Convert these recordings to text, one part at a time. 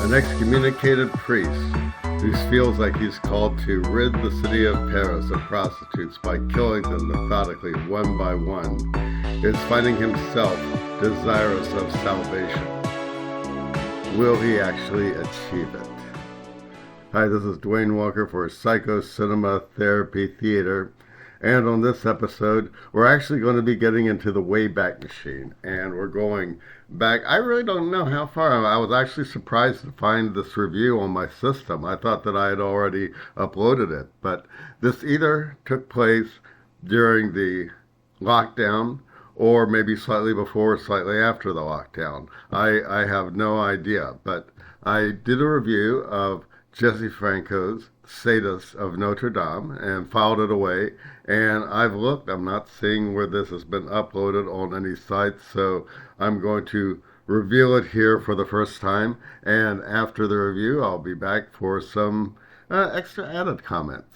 an excommunicated priest who feels like he's called to rid the city of Paris of prostitutes by killing them methodically one by one, is finding himself desirous of salvation. Will he actually achieve it? Hi, this is Dwayne Walker for Psycho Cinema Therapy Theater. And on this episode, we're actually going to be getting into the Wayback Machine. And we're going back. I really don't know how far. I was actually surprised to find this review on my system. I thought that I had already uploaded it. But this either took place during the lockdown or maybe slightly before or slightly after the lockdown. I have no idea. But I did a review of Jess Franco's Sadist of Notre Dame and filed it away, and I've looked. I'm not seeing where this has been uploaded on any site, so I'm going to reveal it here for the first time, and after the review I'll be back for some extra added comments.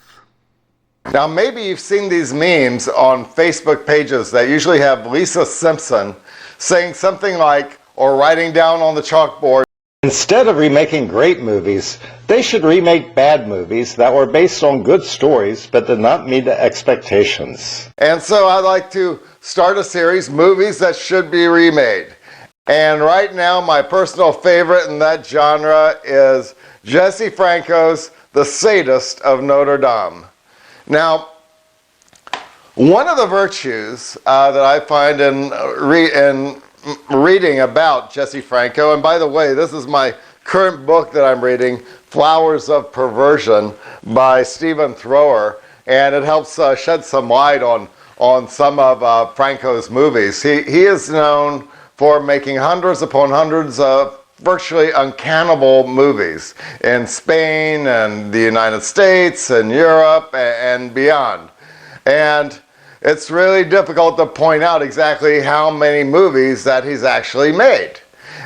Now maybe you've seen these memes on Facebook pages that usually have Lisa Simpson saying something like, or writing down on the chalkboard, instead of remaking great movies, they should remake bad movies that were based on good stories but did not meet the expectations. And so I'd like to start a series, Movies That Should Be Remade. And right now my personal favorite in that genre is Jess Franco's The Sadist of Notre Dame. Now, one of the virtues that I find in reading about Jess Franco, and by the way, this is my current book that I'm reading, Flowers of Perversion by Stephen Thrower, and it helps shed some light on some of Franco's movies. He is known for making hundreds upon hundreds of virtually uncannibal movies in Spain and the United States and Europe and beyond. And it's really difficult to point out exactly how many movies that he's actually made.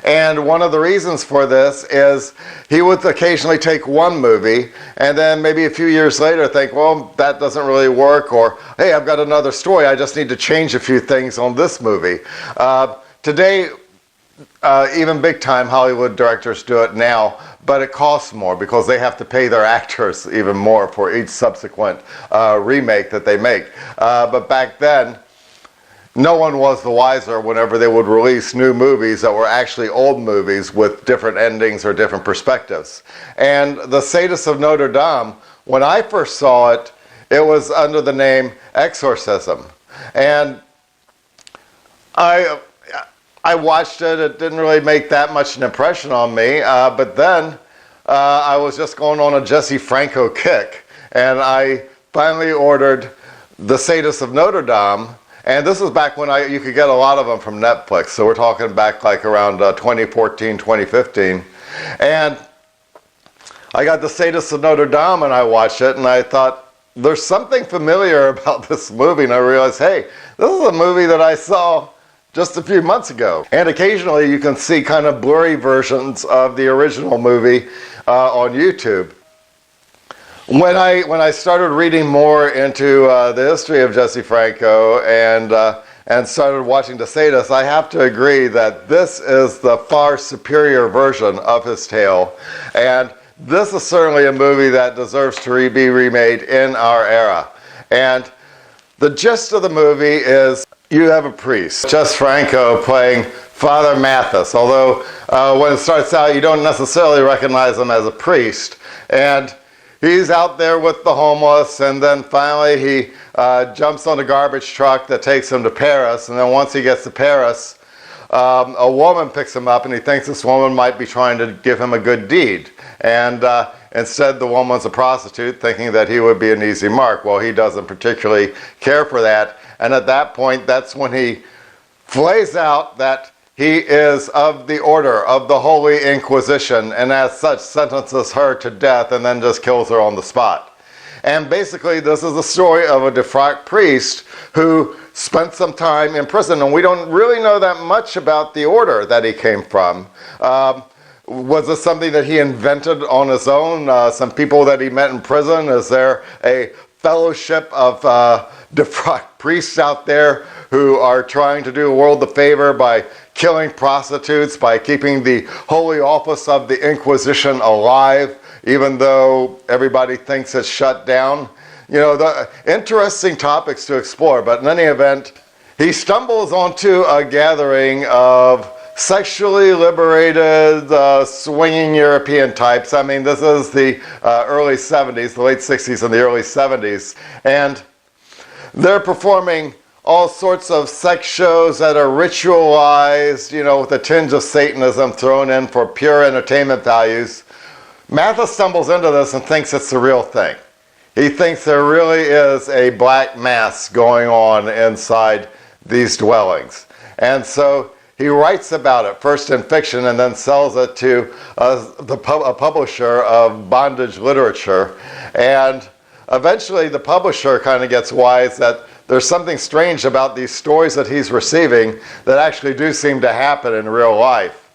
And one of the reasons for this is he would occasionally take one movie and then maybe a few years later think, well, that doesn't really work, or hey, I've got another story, I just need to change a few things on this movie. Today, even big-time Hollywood directors do it now, but it costs more because they have to pay their actors even more for each subsequent remake that they make. But back then, no one was the wiser whenever they would release new movies that were actually old movies with different endings or different perspectives. And The Sadist of Notre Dame, when I first saw it, it was under the name Exorcism. And I watched it. It didn't really make that much an impression on me, but then I was just going on a Jess Franco kick, and I finally ordered The Sadist of Notre Dame, and this was back when you could get a lot of them from Netflix, so we're talking back like around 2014, 2015, and I got The Sadist of Notre Dame and I watched it, and I thought, there's something familiar about this movie, and I realized, hey, this is a movie that I saw just a few months ago. And occasionally you can see kind of blurry versions of the original movie on YouTube. When I started reading more into the history of Jess Franco and started watching The Sadist, I have to agree that this is the far superior version of his tale. And this is certainly a movie that deserves to be remade in our era. And the gist of the movie is, you have a priest, Jess Franco, playing Father Matthis, although when it starts out you don't necessarily recognize him as a priest. And he's out there with the homeless, and then finally he jumps on a garbage truck that takes him to Paris, and then once he gets to Paris, a woman picks him up, and he thinks this woman might be trying to give him a good deed. And instead the woman's a prostitute, thinking that he would be an easy mark. Well, he doesn't particularly care for that. And at that point, that's when he flays out that he is of the order of the Holy Inquisition, and as such sentences her to death and then just kills her on the spot. And basically this is the story of a defrocked priest who spent some time in prison, and we don't really know that much about the order that he came from. Was this something that he invented on his own? Some people that he met in prison? Is there a fellowship of defraud priests out there who are trying to do the world a favor by killing prostitutes, by keeping the holy office of the Inquisition alive, even though everybody thinks it's shut down. You know, the interesting topics to explore, but in any event, he stumbles onto a gathering of sexually liberated, swinging European types. I mean, this is the early 70s, the late 60s and the early 70s, and they're performing all sorts of sex shows that are ritualized, you know, with a tinge of Satanism thrown in for pure entertainment values. Matthis stumbles into this and thinks it's the real thing. He thinks there really is a black mass going on inside these dwellings. And so he writes about it, first in fiction, and then sells it to a publisher of bondage literature. And eventually the publisher kind of gets wise that there's something strange about these stories that he's receiving that actually do seem to happen in real life.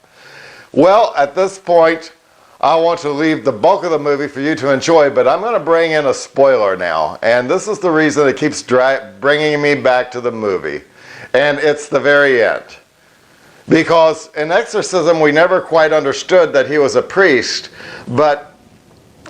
Well, at this point, I want to leave the bulk of the movie for you to enjoy, but I'm going to bring in a spoiler now. And this is the reason it keeps bringing me back to the movie. And it's the very end. Because in Exorcism, we never quite understood that he was a priest, but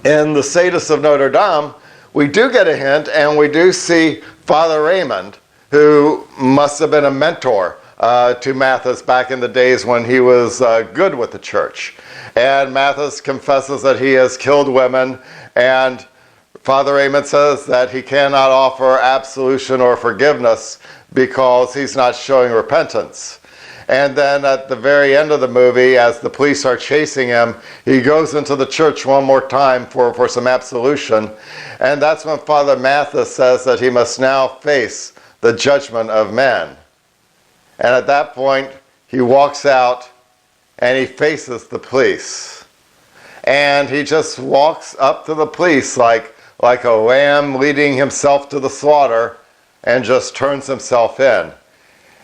in the Sadist of Notre Dame, we do get a hint, and we do see Father Raymond, who must have been a mentor to Matthis back in the days when he was good with the church. And Matthis confesses that he has killed women, and Father Raymond says that he cannot offer absolution or forgiveness because he's not showing repentance. And then at the very end of the movie, as the police are chasing him, he goes into the church one more time for some absolution. And that's when Father Matthis says that he must now face the judgment of men. And at that point, he walks out and he faces the police. And he just walks up to the police like a lamb leading himself to the slaughter and just turns himself in.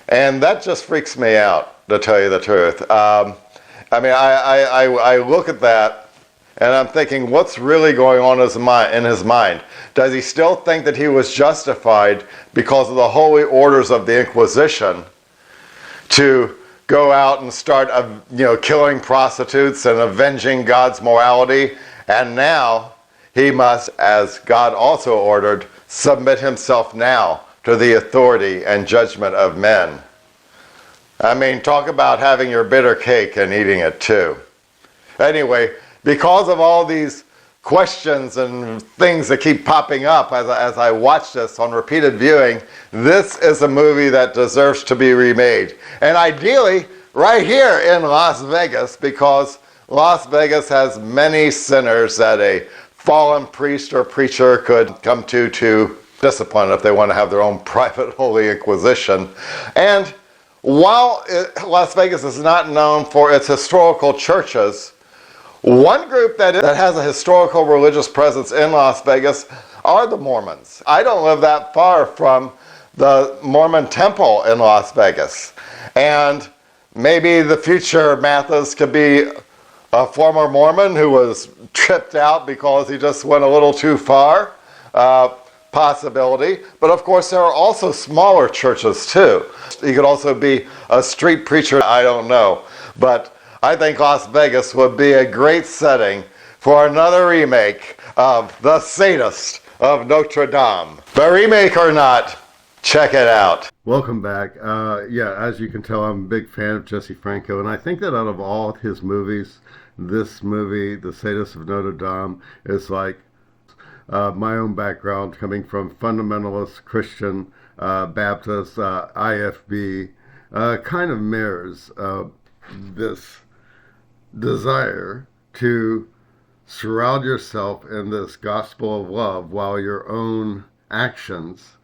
And that just freaks me out, to tell you the truth. I mean, I look at that and I'm thinking, what's really going on in his mind? Does he still think that he was justified because of the holy orders of the Inquisition to go out and start, killing prostitutes and avenging God's morality? And now he must, as God also ordered, submit himself now to the authority and judgment of men. I mean, talk about having your bitter cake and eating it too. Anyway, because of all these questions and things that keep popping up as I watch this on repeated viewing, this is a movie that deserves to be remade. And ideally, right here in Las Vegas, because Las Vegas has many sinners that a fallen priest or preacher could come to discipline if they want to have their own private holy inquisition. And while Las Vegas is not known for its historical churches, one group that has a historical religious presence in Las Vegas are the Mormons. I don't live that far from the Mormon temple in Las Vegas. And maybe the future Matthis could be a former Mormon who was tripped out because he just went a little too far. Possibility. But of course there are also smaller churches too. He could also be a street preacher. I don't know. But I think Las Vegas would be a great setting for another remake of The Sadist of Notre Dame. But remake or not, check it out. Welcome back. As you can tell, I'm a big fan of Jess Franco, and I think that out of all of his movies, this movie, The Sadist of Notre Dame, is like my own background, coming from fundamentalist Christian, Baptist, IFB, kind of mirrors this desire to surround yourself in this gospel of love while your own actions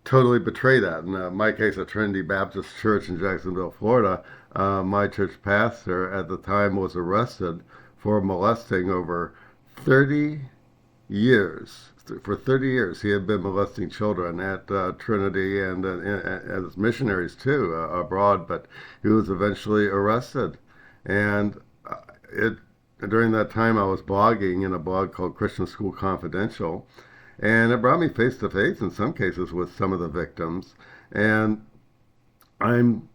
totally betray that. In my case, at Trinity Baptist Church in Jacksonville, Florida, my church pastor at the time was arrested for molesting over 30 years. For 30 years, he had been molesting children at Trinity and as missionaries too, abroad, but he was eventually arrested. And during that time, I was blogging in a blog called Christian School Confidential, And it brought me face to face in some cases with some of the victims. And I'm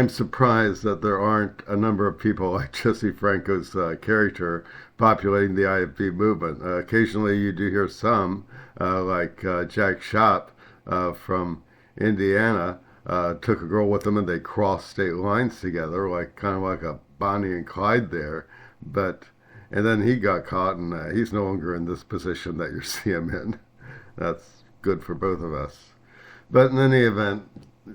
surprised that there aren't a number of people like Jesse Franco's character populating the IFB movement. Occasionally you do hear some, like Jack Shop from Indiana, took a girl with him and they crossed state lines together, kind of like a Bonnie and Clyde there. And then he got caught, and he's no longer in this position that you see him in. That's good for both of us. But in any event,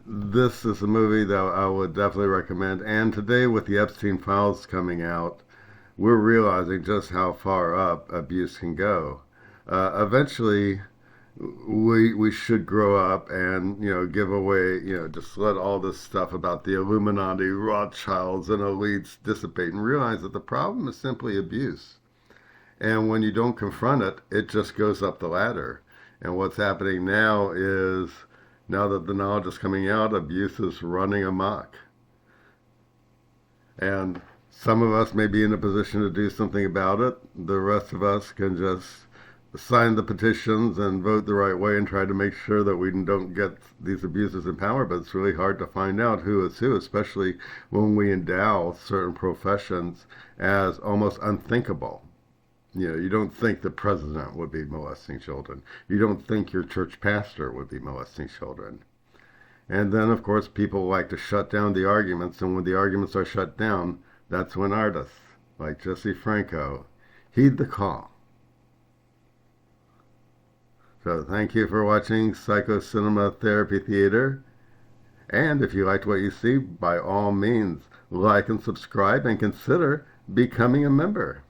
this is a movie that I would definitely recommend. And today, with the Epstein files coming out, we're realizing just how far up abuse can go. Eventually, we should grow up and, give away, just let all this stuff about the Illuminati, Rothschilds, and elites dissipate and realize that the problem is simply abuse. And when you don't confront it, it just goes up the ladder. And what's happening now is, now that the knowledge is coming out, abuse is running amok. And some of us may be in a position to do something about it. The rest of us can just sign the petitions and vote the right way and try to make sure that we don't get these abuses in power. But it's really hard to find out who is who, especially when we endow certain professions as almost unthinkable. You don't think the president would be molesting children. You don't think your church pastor would be molesting children. And then, of course, people like to shut down the arguments, and when the arguments are shut down, that's when artists like Jesse Franco heed the call. So thank you for watching Psycho Cinema Therapy Theater. And if you liked what you see, by all means, like and subscribe and consider becoming a member.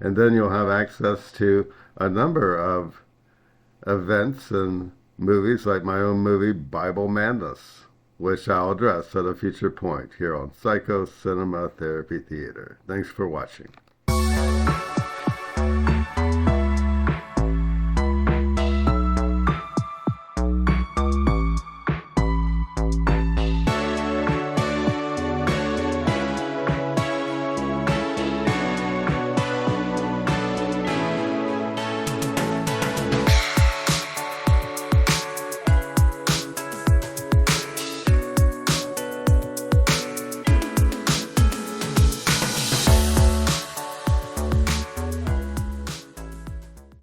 And then you'll have access to a number of events and movies like my own movie, Bible Madness, which I'll address at a future point here on Psycho Cinema Therapy Theater. Thanks for watching.